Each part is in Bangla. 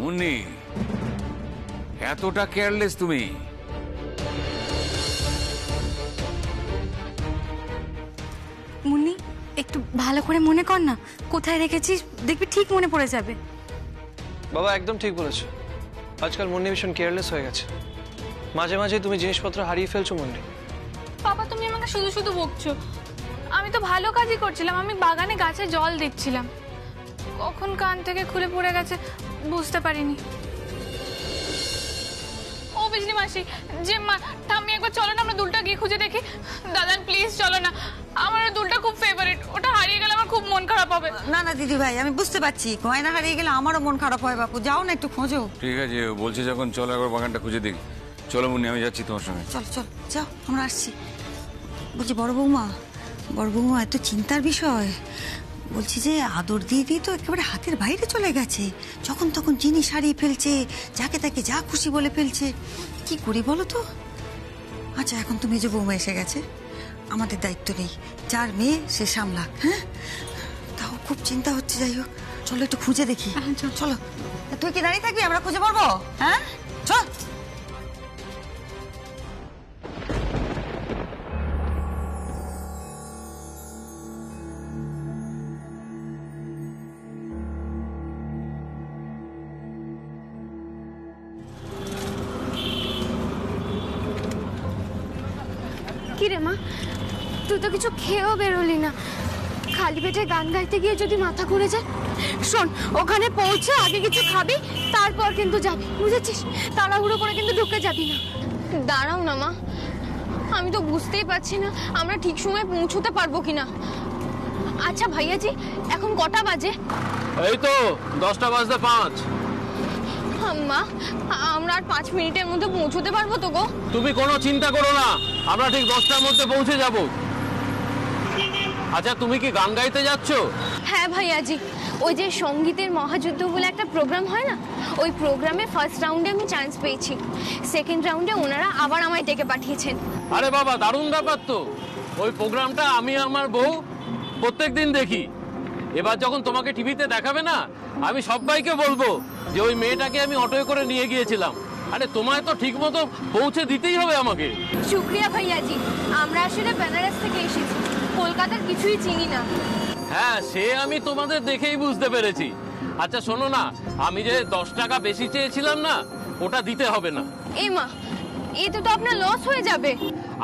মুন্নি, এতটা কেয়ারলেস তুমি? মুন্নি, একটু ভালো করে মনে কর না, কোথায় রেখেছিস দেখবি ঠিক মনে পড়ে যাবে। বাবা একদম ঠিক বলেছো, আজকাল মুন্নি ভীষণ কেয়ারলেস হয়ে গেছে। মাঝে মাঝে তুমি জিনিসপত্র হারিয়ে ফেলছো মুন্নি। বাবা তুমি আমাকে শুধু শুধু বকছো। আমি তো ভালো কাজই করছিলাম, আমি বাগানে গাছে জল দিচ্ছিলাম। কখন কান থেকে খুলে পড়ে গেছে বুঝতে পারিনি। ও বিজলি মাসি, যে মা ঠাম্মি একবার চলো না আমরা দুলটা গিয়ে খুঁজে দেখি। দাদান প্লিজ চলো না, আমার দুলটা খুব ফেভারিট, ওটা হারিয়ে গেলে আমার খুব মন খারাপ হবে। না না দিদি ভাই, আমি বুঝতে পারছি গয়না হারিয়ে গেলে আমারও মন খারাপ হয় বাপু, যাও না একটু খোঁজো। ঠিক আছে, বলছে যখন চলো একবার বাগানটা খুঁজে দেখি। চলো মুন্নি, আমি যাচ্ছি তোমার সঙ্গে। চল চল যাও, আমরা আসছি। বলছি বড় বৌমা এত চিন্তার বিষয়। বলছি যে আদর দিদি তো একেবারে হাতের বাইরে চলে গেছে, যখন তখন জিনিস হারিয়ে ফেলছে, যাকে তাকে যা খুশি বলে ফেলছে। কি করি বলো তো? আচ্ছা এখন তো মেজো বৌমা এসে গেছে, আমাদের দায়িত্ব নেই, যার মেয়ে সে সামলাক। হ্যাঁ, তাও খুব চিন্তা হচ্ছে। যাই হোক চলো একটু খুঁজে দেখি। চলো, তুই কি দাঁড়িয়ে থাকবি? আমরা খুঁজে পড়বো। হ্যাঁ চল। কি রে মা, তুই তো কিছু খেয়েও বেরোলি না, খালি পেটে গান গাইতে গিয়ে যদি মাথা ঘুরে যায়। শোন, ওখানে পৌঁছে আগে কিছু খাবি, তারপর কিন্তু যাবি, বুঝেছিস? তাড়াহুড়ো করে কিন্তু ঢুকে যাবি না। দাঁড়াও না মা, আমি তো বুঝতেই পারছি না আমরা ঠিক সময় পৌঁছতে পারবো কিনা। আচ্ছা ভাইয়াজি, এখন কটা বাজে? এই তো 10টা বাজতে 5। মা, আমরা আর 5 মিনিটের মধ্যে পৌঁছতে পারবো তো গো? তুমি কোনো চিন্তা করো না, আমরা ঠিক 10টার মধ্যে পৌঁছে যাব। আচ্ছা তুমি কি গান গাইতে যাচ্ছ? হ্যাঁ ভাইয়াজি, ওই যে সঙ্গীতের মহাযুদ্ধ বলে একটা প্রোগ্রাম হয় না, ওই প্রোগ্রামে ফার্স্ট রাউন্ডে আমি চান্স পেয়েছি, সেকেন্ড রাউন্ডে ওনারা আবার আমায় ডেকে পাঠিয়েছেন। আরে বাবা, দারুণ ব্যাপার তো। ওই প্রোগ্রামটা আমি আমার বউ প্রত্যেকদিন দেখি। এবার যখন তোমাকে টিভিতে দেখাবে না, আমি সবাইকে বলবো যে ওই মেয়েটাকে আমি অটোয় করে নিয়ে গিয়েছিলাম। আরে তোমায় তো ঠিক মতো পৌঁছে দিতেই হবে আমাকে। শুক্রিয়া ভাইয়াজি, আমরা আসলে বেনারস থেকে এসেছি, কলকাতার কিছুই চিনি না। হ্যাঁ, সে আমি তোমাদের দেখেই বুঝতে পেরেছি। আচ্ছা শোনো না, আমি যে 10 টাকা বেশি চেয়েছিলাম না, ওটা দিতে হবে না। এ মা, এতে তো আপনার লস হয়ে যাবে।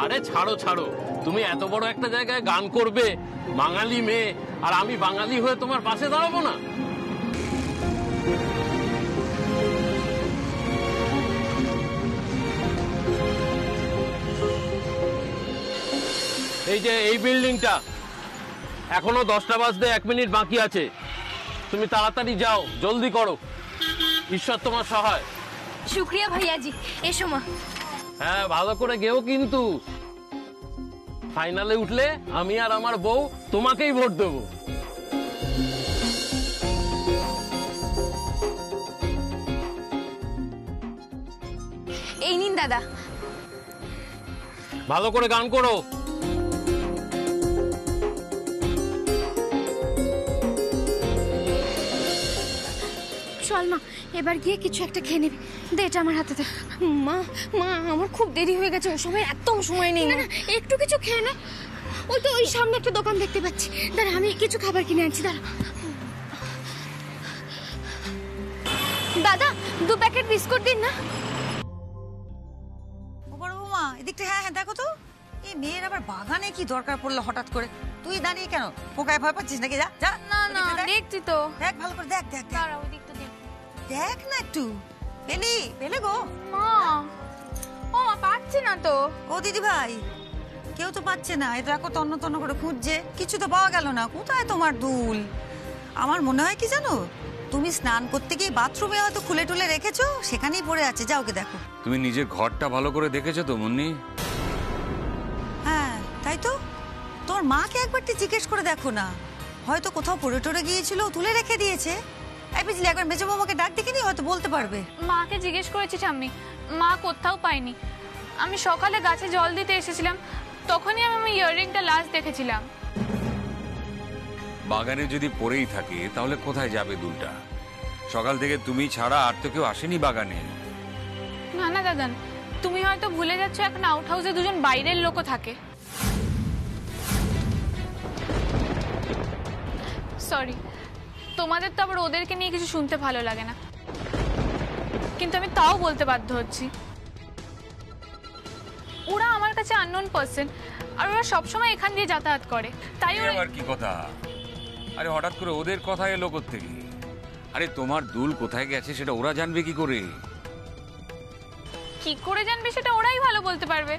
আরে ছাড়ো, তুমি এত বড় একটা জায়গায় গান করবে, বাঙালি মেয়ে, আর আমি বাঙালি হয়ে তোমার পাশে দাঁড়াবো না? এই যে এই বিল্ডিংটা, এখনো 10টা বাজতে 1 মিনিট বাকি আছে। তুমি তাড়াতাড়ি যাও, জলদি করো, ঈশ্বর তোমার সহায়। শুক্রিয়া ভাইয়াজি, এসো মা। হ্যাঁ, ভালো করে গেও কিন্তু। ফাইনালে উঠলে আমি আর আমার বউ তোমাকেই ভোট দেবো। এই নিন দাদা। ভালো করে গান করো। চল মা, এবার গিয়ে কিছু একটা খেয়ে নিবি। দে এটা আমার হাতে দে। মা, আমার খুব দেরি হয়ে গেছে, ও সময় এত সময় নেই। না, একটু কিছু খেয়ে নে। ওই তো ওই সামনে একটা দোকান দেখতে পাচ্ছি, দাঁড়া আমি কিছু খাবার কিনে আনছি, দাঁড়া। দাদা 2 প্যাকেট বিস্কুট দিন না। ও বড় বৌমা এদিকটা। হ্যাঁ দেখো তো, এই মেয়ের আবার বাগানে কি দরকার পড়লো হঠাৎ করে? তুই দাঁড়িয়ে কেন? পোকায় ভয় পাচ্ছিস নাকি? যা যা। না দেখছি তো। দেখ ভালো করে, দেখ দাঁড়াও ওদিকটা দেখ। দেখ না একটু। পেলে গো। মা, ও মা পাচ্ছি না তো। ও দিদি ভাই, কেউ তো পাচ্ছে না। এটা দেখো তন্ন তন্ন করে খুঁজছে, কিছু তো পাওয়া গেল না। কোথায় তোমার দুল? আমার মনে হয় কি জানো, তুমি স্নান করতে গিয়ে বাথরুমে হয়তো খুলে টুলে রেখেছো, সেখানেই পড়ে আছে। যাও ওকে দেখো। তুমি নিজের ঘরটা ভালো করে দেখেছো তো মুন্নি? হ্যাঁ তাই তো, তোর মাকে একবার জিজ্ঞেস করে দেখো না, হয়তো কোথাও পড়ে টরে গিয়েছিল, তুলে রেখে দিয়েছে। এই বুঝলি, একবার মেজো বৌমাকে ডাক দেখে নি, হয়তো বলতে পারবে। মাকে জিজ্ঞেস করেছি ঠাম্মি, মা কোথাও পাইনি। আমি সকালে গাছে জল দিতে এসেছিলাম, তখনই আমি ইয়াররিংটা লাস্ট দেখেছিলাম। বাগানে যদি পড়েই থাকে তাহলে কোথায় যাবে দুলটা? সকাল থেকে তুমি ছাড়া আর তো কেউ আসেনি বাগানে। না না দাদান, তুমি হয়তো ভুলে যাচ্ছ এখন আউট হাউসে দুজন বাইরের লোকও থাকে। সরি, তোমাদের তো আবার ওদেরকে নিয়ে কিছু শুনতে ভালো লাগে না, কিন্তু আমি তাও বলতে বাধ্য হচ্ছি। ওরা আমার কাছে আননোন পার্সন, আর ওরা সবসময় এখান দিয়ে যাতায়াত করে, তাই ওরা। আবার কি কথা? আরে হঠাৎ করে ওদের কথা এলো কোত্থেকে? আরে তোমার দুল কোথায় গেছে সেটা ওরা জানবে কি করে? কি করে জানবে সেটা ওরাই ভালো বলতে পারবে।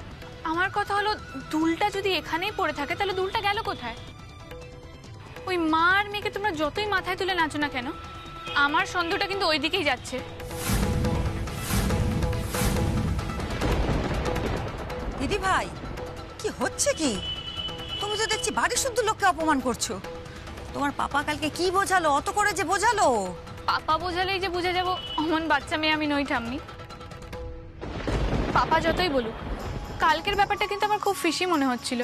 আমার কথা হলো, দুলটা যদি এখানেই পড়ে থাকে তাহলে দুলটা গেল কোথায়? ওই মা আর মেয়েকে তোমরা যতই মাথায় তুলে নাচো না কেন, আমার সন্দেহটা কিন্তু ওই দিকেই যাচ্ছে। দিদি ভাই, কি হচ্ছে কি? তুমি তো দেখছি বাড়ি শুদ্ধ লোককে অপমান করছো। তোমার পাপা কালকে কি বোঝালো, অত করে যে বোঝালো? পাপা বোঝালেই যে বুঝে যাবো অমন বাচ্চা মেয়ে আমি নই ঠাম্মি। পাপা যতই বলুক, কালকের ব্যাপারটা কিন্তু আমার খুব ফিশি মনে হচ্ছিল।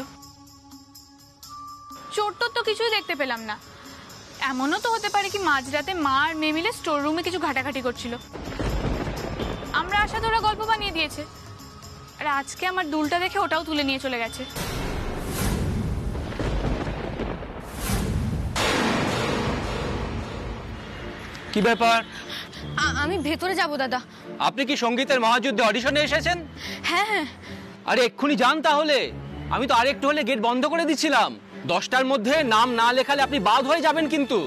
চোর টোর তো কিছুই দেখতে পেলাম না। এমনও তো হতে পারে কি মাঝরাতে মা আর মেয়ে মিলে স্টোর রুমে কিছু ঘাটাঘাটি করছিল, আমরা আসাতে ওরা গল্প বানিয়ে দিয়েছে, আর আজকে আমার দুলটা দেখে ওটাও তুলে নিয়ে চলে গেছে। কি ব্যাপার? আমি ভেতরে যাব দাদা। আপনি কি সঙ্গীতের মহাযুদ্ধে অডিশনে এসেছেন? হ্যাঁ হ্যাঁ। আরে এক্ষুনি যান তাহলে। আমি তো আরেকটু হলে গেট বন্ধ করে দিচ্ছিলাম। 10টার মধ্যে নাম না লেখালে আপনি বাদ হয়ে যাবেন কিন্তু।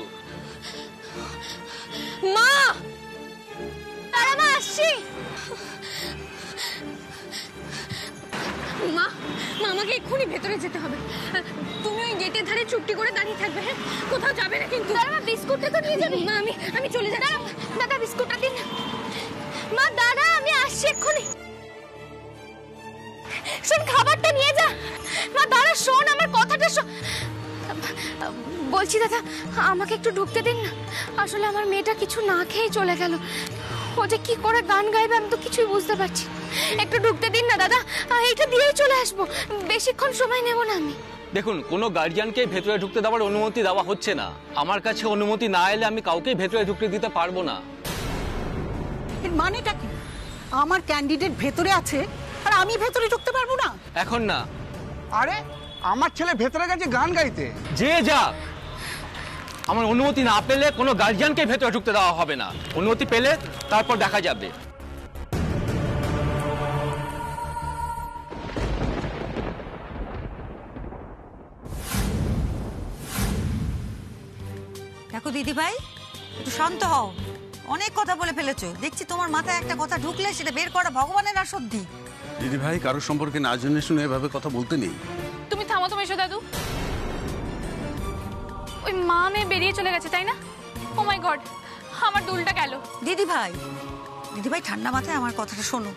মা, তারা মা আসছি। মা, আমাকে এক্ষুনি ভেতরে যেতে হবে। তুমি ওই গেটের ধারে চুপটি করে দাঁড়িয়ে থাকবে, হ্যাঁ? কোথাও যাবে না কিন্তু। দাদা, বিস্কুটটা তো নিয়ে যাবে। মা, আমি চলে যাচ্ছি। দাদা, বিস্কুটটা দিন। মা, দাদা, আমি আসছি এক্ষুনি। শোন, খাবারটা নিয়ে যা। মা, দাদা শোন, আমার কথাটা শোন। বলছি দাদা, আমাকে একটু ঢুকতে দিন না। আসলে আমার মেয়েটা কিছু না খেয়ে চলে গেল। ও যে কি করে গান গাইবে আমি তো কিছুই বুঝতে পারছি। একটু ঢুকতে দিন না দাদা, এইটা দিয়েই চলে আসবো। বেশিক্ষণ সময় নেব না আমি। দেখুন, কোনো গার্জিয়ানকে ভেতরে ঢুকতে দেওয়ার অনুমতি দেওয়া হচ্ছে না। আমার কাছে অনুমতি না এলে আমি কাউকে ভেতরে ঢুকতে দিতে পারবো না। এর মানেটা কি? আমার ক্যান্ডিডেট ভেতরে আছে আর আমি ভেতরে ঢুকতে পারবো না? এখন না। আরে আমার ছেলে ভেতরে গেছে গান গাইতে। যে যা, আমার অনুমতি না পেলে কোনো গার্জিয়ানকে ভেতরে ঢুকতে দেওয়া হবে না। অনুমতি পেলে তারপর দেখা যাবে। দেখো দিদি ভাই, একটু শান্ত হও। অনেক কথা বলে ফেলেছো। দেখছি তোমার মাথায় একটা কথা ঢুকলে সেটা বের করা ভগবানের আসদ্ধি। দিদি ভাই, কারোর সম্পর্কে না জেনে শুনে এভাবে কথা বলতে নেই। তুমি থামো তো মেশো দাদু। ওই মা মেয়ে বেরিয়ে চলে গেছে তাই না? ও মাই গড, আমার দুলটা গেল। দিদি ভাই, ঠান্ডা মাথায় আমার কথাটা শোনো।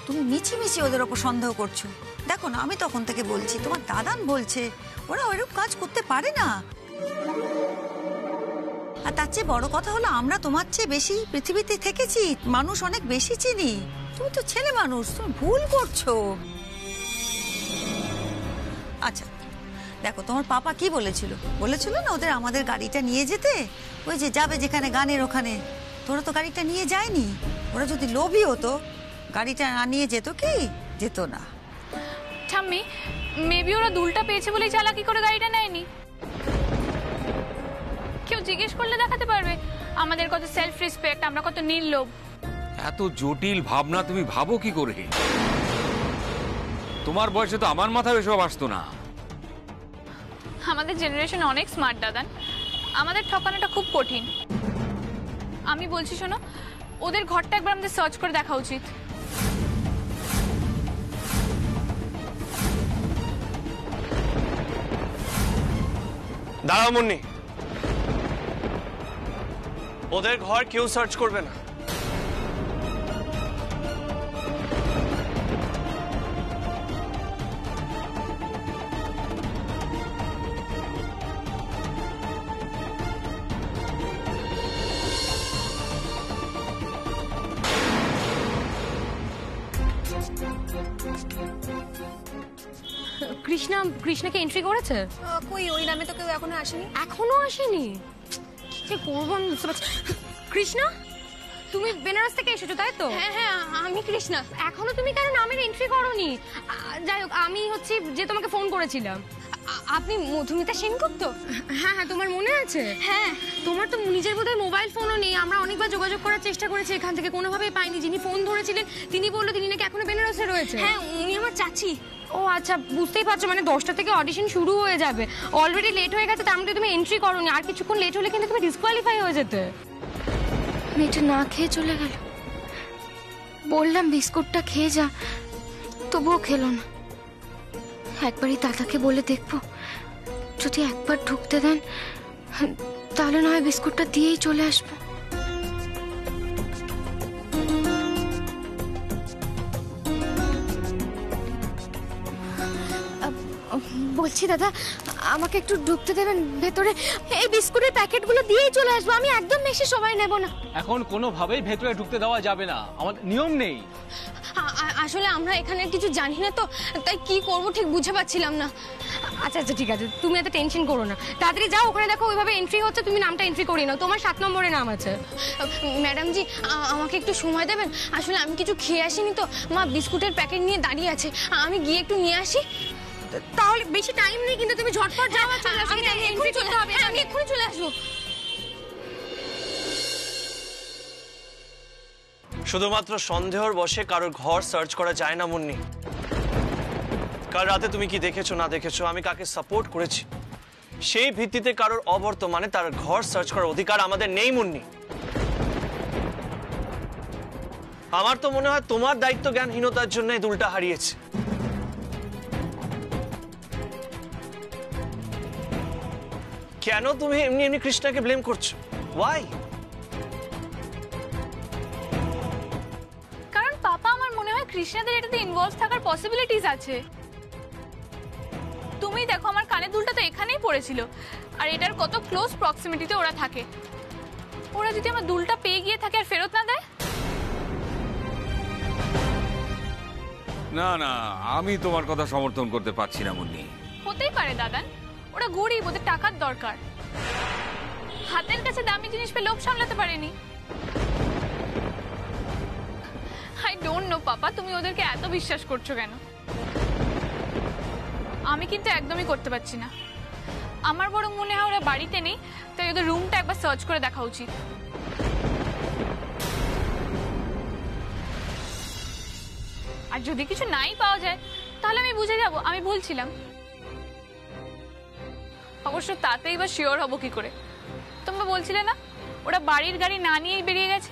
তুমি মিছিমিছি ওদের ওপর সন্দেহ করছো। দেখো না, আমি তখন থেকে বলছি, তোমার দাদান বলছে ওরা ওইরকম কাজ করতে পারে না। আর তার চেয়ে বড় কথা হলো, আমরা তোমার চেয়ে বেশি পৃথিবীতে থেকেছি, মানুষ অনেক বেশি চিনি। তুমি তো ছেলে মানুষ, তুমি ভুল করছো। আচ্ছা দেখো, তোমার পাপা কি বলেছিল? বলেছিল না ওদের আমাদের গাড়িটা নিয়ে যেতে, ওই যে যাবে যেখানে গানের ওখানে। তোরা তো গাড়িটা নিয়ে যায়নি। ওরা যদি লোভী হতো গাড়িটা না নিয়ে যেত কি? যেত না। ঠাম্মি, মেবি ওরা দুলটা পেয়েছে বলেই চালাকি করে গাড়িটা নেয়নি। কেউ জিজ্ঞেস করলে দেখাতে পারবে আমাদের কত সেলফ রেসপেক্ট, আমরা কত নির্লোভ। এত জটিল ভাবনা তুমি ভাবো কি করে? তোমার বয়সে তো আমার মাথায় এসব আসতো না। আমাদের জেনারেশন অনেক স্মার্ট দাদান, আমাদের ঠকানোটা খুব কঠিন। আমি বলছি শোনো, ওদের ঘরটা একবার আমাদের সার্চ করে দেখা উচিত। দাঁড়াও মুন্নি, ওদের ঘর কেউ সার্চ করবে না। কৃষ্ণাকে এন্ট্রি করেছে? কই, ওই নামে তো কেউ এখনো আসেনি। এখনো আসেনি? কি করবো আমি বুঝতে পারছি। কৃষ্ণা, তুমি বেনারস থেকে এসেছো তাই তো? হ্যাঁ হ্যাঁ, আমি কৃষ্ণা। এখনো তুমি কেন নামের এন্ট্রি করোনি? যাই হোক, আমি হচ্ছে যে তোমাকে ফোন করেছিলাম। আপনি মধুমিতা সেনগুপ্ত? হ্যাঁ হ্যাঁ, তোমার মনে আছে? হ্যাঁ। তোমার তো নিজের বোধহয় মোবাইল ফোনও নেই। আমরা অনেকবার যোগাযোগ করার চেষ্টা করেছি, এখান থেকে কোনোভাবেই পাইনি। যিনি ফোন ধরেছিলেন তিনি বললো তিনি নাকি এখনো বেনারসে রয়েছে। হ্যাঁ, উনি আমার চাচি। ও আচ্ছা, বুঝতেই পারছো, মানে 10টা থেকে অডিশন শুরু হয়ে যাবে। অলরেডি লেট হয়ে গেছে, তার মধ্যে তুমি এন্ট্রি করোনি। আর কিছুক্ষণ লেট হলে কিন্তু তুমি ডিসকোয়ালিফাই হয়ে যেতে। মেয়েটা না খেয়ে চলে গেল। বললাম বিস্কুটটা খেয়ে যা, তবুও খেলো না। একবারই দাদাকে বলে দেখবো, যদি একবার ঢুকতে দেন তাহলে না হয় বিস্কুটটা দিয়েই চলে আসবো। বলছি দাদা, আমাকে একটু ঢুকতে দেবেন ভেতরে? এই বিস্কুটের প্যাকেটগুলো দিয়েই চলে আসবো, আমি একদম বেশি সময় নেব না। এখন কোনোভাবেই ভেতরে ঢুকতে দেওয়া যাবে না, আমাদের নিয়ম নেই। আসলে আমরা এখানে কিছু জানি না তো, তাই কি করব ঠিক বুঝে পাচ্ছিলাম না। আচ্ছা আচ্ছা, ঠিক আছে, তুমি এত টেনশন করো না। তাড়াতাড়ি যাও, ওখানে দেখো ওইভাবে এন্ট্রি হচ্ছে, তুমি নামটা এন্ট্রি করিয়ে নাও। তোমার 7 নম্বরে নাম আছে। ম্যাডাম জি, আমাকে একটু সময় দেবেন? আসলে আমি কিছু খেয়ে আসিনি তো, মা বিস্কুটের প্যাকেট নিয়ে দাঁড়িয়ে আছে, আমি গিয়ে একটু নিয়ে আসি। তাহলে বেশি টাইম নেই কিন্তু, তুমি ঝটপট যাও। আমি এক্ষুনি চলে আসবো। শুধুমাত্র সন্দেহর বশে কারোর ঘর সার্চ করা যায় না মুন্নি। কাল রাতে তুমি কি দেখেছো না দেখেছো, আমি কাকে সাপোর্ট করেছি, সেই ভিত্তিতে কারোর অবর্তমানে তার ঘর সার্চ করার অধিকার আমাদের নেই মুন্নি। আমার তো মনে হয় তোমার দায়িত্ব জ্ঞানহীনতার জন্য এই দুলটা হারিয়েছে। কেন তুমি এমনি এমনি কৃষ্ণাকে ব্লেম করছো? ওয়াই? কারণ পাপা, আমার মনে হয় কৃষ্ণাদের এটাতে ইনভলভ থাকার পসিবিলিটিস আছে। তুমি দেখো, আমার কানের দুলটা তো এখানেই পড়েছিল, আর এটার কত ক্লোজ প্রক্সিমিটিতে ওরা থাকে। ওরা যদি আমার দুলটা পেয়ে গিয়ে থাকে আর ফেরত না দেয়? না না, আমি তোমার কথা সমর্থন করতে পারছি না মুন্নি। হতেই পারে দাদান, ওরা গরিব, ওদের টাকার দরকার। হাতের কাছে দামি জিনিস পেয়ে লোভ সামলাতে পারেনি। আই ডোন্ট নো পাপা, তুমি ওদেরকে এত বিশ্বাস করছো কেন? আমি কিন্তু একদমই করতে পারছি না। আমার বরং মনে হয় ওরা বাড়িতে নেই, তাই ওদের রুমটা একবার সার্চ করে দেখা উচিত। আর যদি কিছু নাই পাওয়া যায় তাহলে আমি বুঝে যাব আমি ভুল ছিলাম। অবশ্য তাতেই বা শিওর হব কি করে? তোমরা বলছিলে না ওরা বাড়ির গাড়ি না নিয়েই বেরিয়ে গেছে।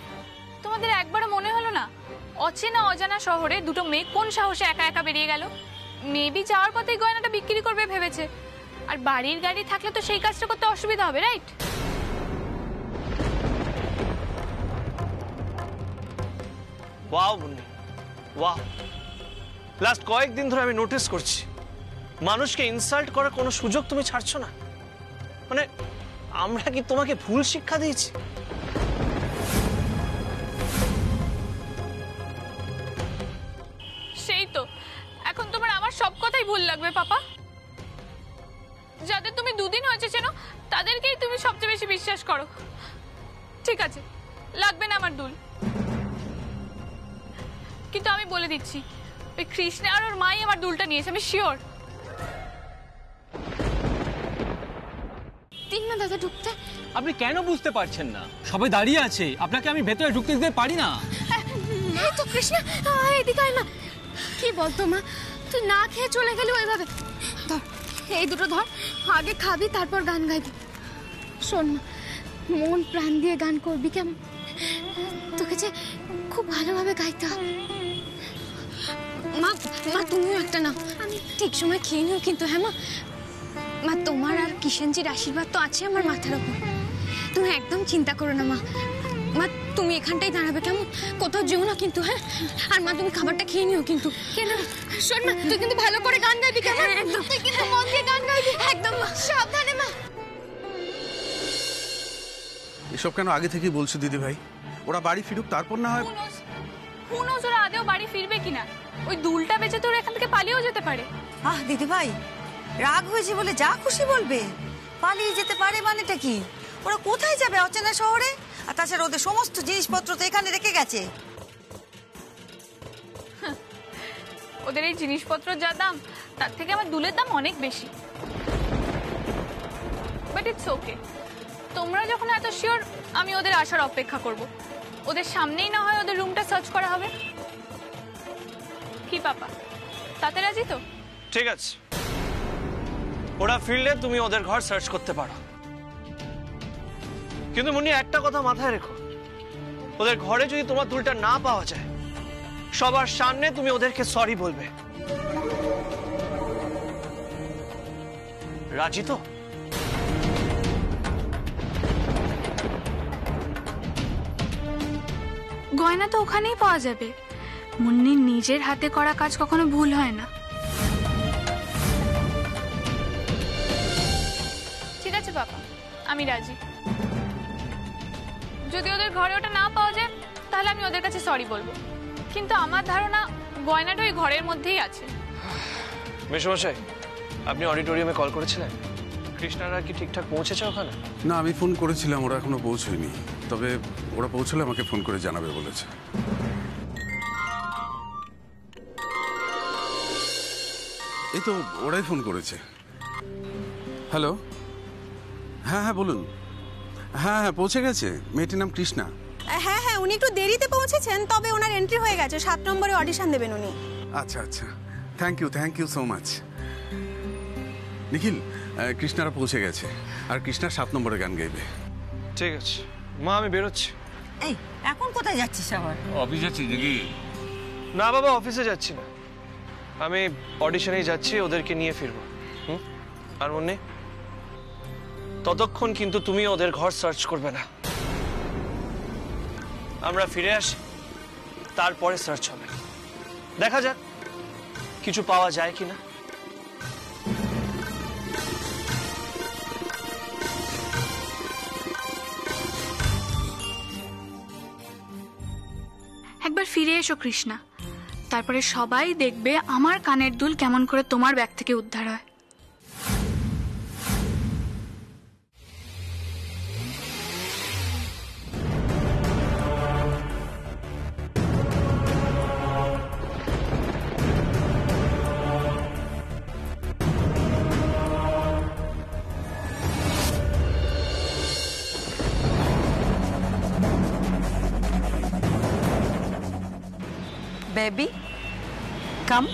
তোমাদের একবারও মনে হলো না অচেনা অজানা শহরে দুটো মেয়ে কোন সাহসে একা একা বেরিয়ে গেল? মেবি যাওয়ার পথেই গয়নাটা বিক্রি করবে ভেবেছে, আর বাড়ির গাড়ি থাকলে তো সেই কাজটা করতে অসুবিধা হবে, right? Wow Munni, wow. Last কয়েকদিন ধরে আমি নোটিস করছি মানুষকে ইনসাল্ট করার কোনো সুযোগ তুমি ছাড়ছো না। মানে আমরা কি তোমাকে ভুল শিক্ষা দিয়েছি? সেই তো, এখন তোমার আমার সব কথাই ভুল লাগবে পাপা। যাদের তুমি দুদিন হয়েছে চেনো তাদেরকেই তুমি সবচেয়ে বেশি বিশ্বাস করো। ঠিক আছে, লাগবে না আমার দুল, কিন্তু আমি বলে দিচ্ছি ওই কৃষ্ণা আর ওর মাই আমার দুলটা নিয়েছে, আমি শিওর। দিন না দাদা ঢুকতে। আপনি কেন বুঝতে পারছেন না? সবাই দাঁড়িয়ে আছে, আপনাকে আমি ভেতরে ঢুকতে দিতে পারি না। এই তো কৃষ্ণা, এদিকে আয় মা। কি বলতো মা, তুই না খেয়ে চলে গেলি ওইভাবে? ধর এই দুটো ধর, আগে খাবি তারপর গান গাইবি। শোন মা, মন প্রাণ দিয়ে গান করবি কেমন? তোকে যে খুব ভালোভাবে গাইতে হবে। মা, মা তুমিও একটা নাও, আমি ঠিক সময় খেয়ে নিও কিন্তু। হ্যাঁ মা, মা তোমার আর কিষাণজির আশীর্বাদ তো আছে আমার মাথার উপর, তুমি একদম চিন্তা করো না মা। মা তুমি এখানটাই দাঁড়াবে কেমন, কোথাও যেও না কিন্তু। হ্যাঁ, আর মা তুমি খাবারটা খেয়ে নিও কিন্তু। কেন? শোন মা, তুই কিন্তু ভালো করে গান গাইবি কেমন? একদম, তুই কিন্তু মন দিয়ে গান গাইবি একদম। মা সাবধানে মা। এসব কেন আগে থেকেই বলছো দিদি ভাই? ওরা বাড়ি ফিরুক, তারপর না হয়। হুনোস ওরা আদেও বাড়ি ফিরবে কিনা? ওই দুলটা বেচে তো ওরা এখান থেকে পালিয়েও যেতে পারে। আহ দিদি ভাই, রাগ হয়েছে বলে যা খুশি বলবে। পালিয়ে যেতে পারে মানেটা কি? ওরা কোথায় যাবে অচেনা শহরে? আর তাছাড়া ওদের সমস্ত জিনিসপত্র তো এখানে রেখে গেছে। ওদের এই জিনিসপত্র যা দাম তার থেকে আমার দুলের দাম অনেক বেশি। বাট ইটস ওকে, তোমরা যখন এত শিওর, আমি ওদের আসার অপেক্ষা করব। ওদের সামনেই না হয় ওদের রুমটা সার্চ করা হবে। কি পাপা, তাতে রাজি তো? ঠিক আছে, ওরা ফিরলে তুমি ওদের ঘর সার্চ করতে পারো, কিন্তু মুন্নি একটা কথা মাথায় রেখো, ওদের ঘরে যদি তোমার দুলটা না পাওয়া যায়, সবার সামনে তুমি ওদেরকে সরি বলবে। রাজি তো? গয়না তো ওখানেই পাওয়া যাবে। মুন্নির নিজের হাতে করা কাজ কখনো ভুল হয় না। ঠিক আছে বাবা, আমি রাজি। যদি ওদের ঘরে ওটা না পাওয়া যায় তাহলে আমি ওদের কাছে সরি বলবো, কিন্তু আমার ধারণা গয়নাটা ওই ঘরের মধ্যেই আছে। মেশমশাই, আপনি অডিটোরিয়ামে কল করেছিলেন? কৃষ্ণারা কি ঠিকঠাক পৌঁছেছে ওখানে? না, আমি ফোন করেছিলাম, ওরা এখনো পৌঁছয়নি। তবে ওরা পৌঁছলে আমাকে ফোন করে জানাবে বলেছে। এই তো ওরাই ফোন করেছে। হ্যালো, হ্যাঁ হ্যাঁ বলুন। হ্যাঁ হ্যাঁ পৌঁছে গেছে, মেয়েটির নাম কৃষ্ণা। হ্যাঁ হ্যাঁ, উনি একটু দেরিতে পৌঁছেছেন, তবে ওনার এন্ট্রি হয়ে গেছে। 7 নম্বরে অডিশন দেবেন উনি। আচ্ছা আচ্ছা, থ্যাংক ইউ সো মাচ। নিখিল, কৃষ্ণারা পৌঁছে গেছে, আর কৃষ্ণা 7 নম্বরে গান গাইবে। ঠিক আছে মা, আমি বেরোচ্ছি। এই এখন কোথায় যাচ্ছিস আবার? অফিস যাচ্ছি নাকি? না বাবা, অফিসে যাচ্ছি না, আমি অডিশনেই যাচ্ছি, ওদেরকে নিয়ে ফিরবো। আর মুন্নি, ততক্ষণ কিন্তু তুমি ওদের ঘর সার্চ করবে না। আমরা ফিরে আসি, তারপরে সার্চ হবে। দেখা যাক কিছু পাওয়া যায় কিনা। একবার ফিরে এসো কৃষ্ণা, তারপরে সবাই দেখবে আমার কানের দুল কেমন করে তোমার ব্যাগ থেকে উদ্ধার হয়। বেবি কাম।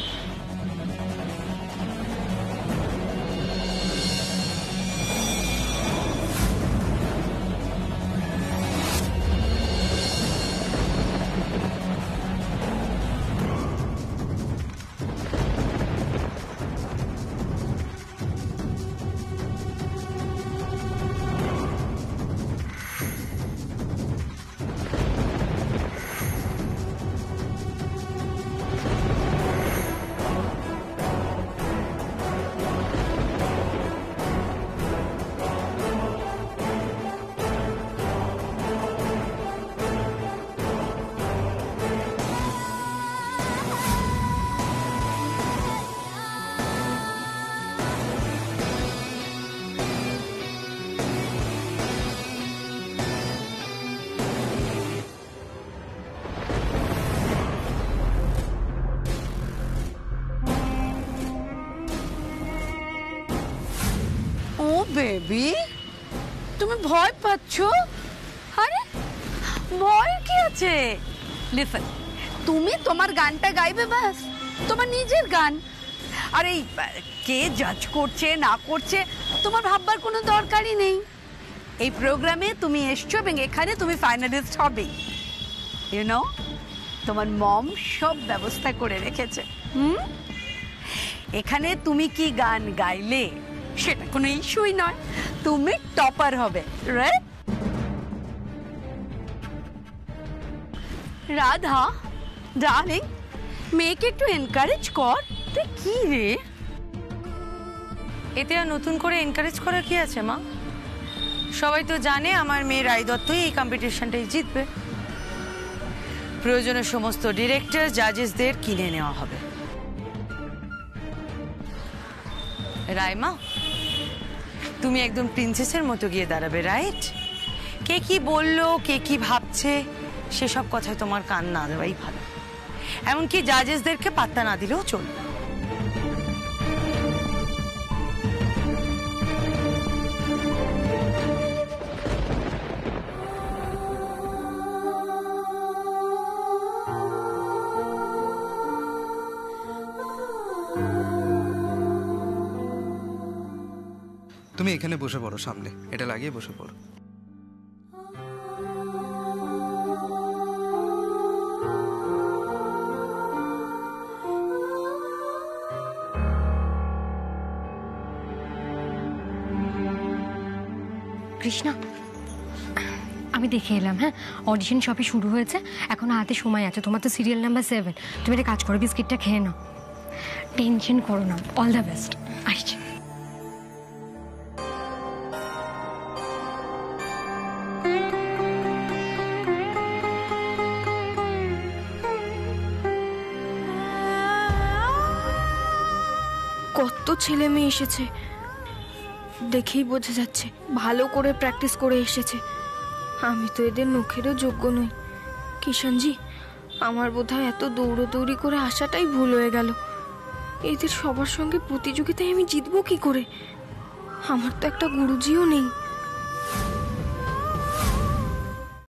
বেবি, তুমি ভয় পাচ্ছ? আরে ভয় কি আছে? লিসন, তুমি তোমার গানটা গাইবে, ব্যাস, তোমার নিজের গান। আর এই কে জাজ করছে না করছে তোমার ভাববার কোনো দরকারই নেই। এই প্রোগ্রামে তুমি এসছো এবং এখানে তুমি ফাইনালিস্ট হবে। ইউ নো, তোমার মম সব ব্যবস্থা করে রেখেছে। এখানে তুমি কি গান গাইলে সেটা কোনো ইস্যুই নয়, তুমি টপার হবে, রাইট? রাধা ডার্লিং, মেয়েকে একটু এনকারেজ কর। তুই কি রে? এতে আর নতুন করে এনকারেজ করার কি আছে মা? সবাই তো জানে আমার মেয়ে রায় দত্তই এই কম্পিটিশনটাই জিতবে। প্রয়োজনে সমস্ত ডিরেক্টর জাজেসদের কিনে নেওয়া হবে। রায়মা, তুমি একদম প্রিন্সেসের মতো গিয়ে দাঁড়াবে, রাইট? কে কি বললো, কে কি ভাবছে, সেসব কথায় তোমার কান না দেওয়াই ভালো। এমনকি জাজেসদেরকে পাত্তা না দিলেও চলবে। তুমি এখানে বসে পড়ো, সামনে এটা লাগিয়ে বসে পড়ো। কৃষ্ণা, আমি দেখে এলাম, হ্যাঁ অডিশন সবই শুরু হয়েছে, এখনো হাতে সময় আছে। তোমার তো সিরিয়াল নাম্বার 7। তুমি একটা কাজ করো, বিস্কিটটা খেয়ে নাও, টেনশন করো না। All the best. আসছি। কত ছেলে মেয়ে এসেছে, দেখেই বোঝা যাচ্ছে ভালো করে প্র্যাকটিস করে এসেছে। আমি তো এদের নখেরও যোগ্য নই। কিষানজি, আমার বোধহয় এত দৌড়োদৌড়ি করে আসাটাই ভুল হয়ে গেল। এদের সবার সঙ্গে প্রতিযোগিতায় আমি জিতবো কি করে? আমার তো একটা গুরুজিও নেই।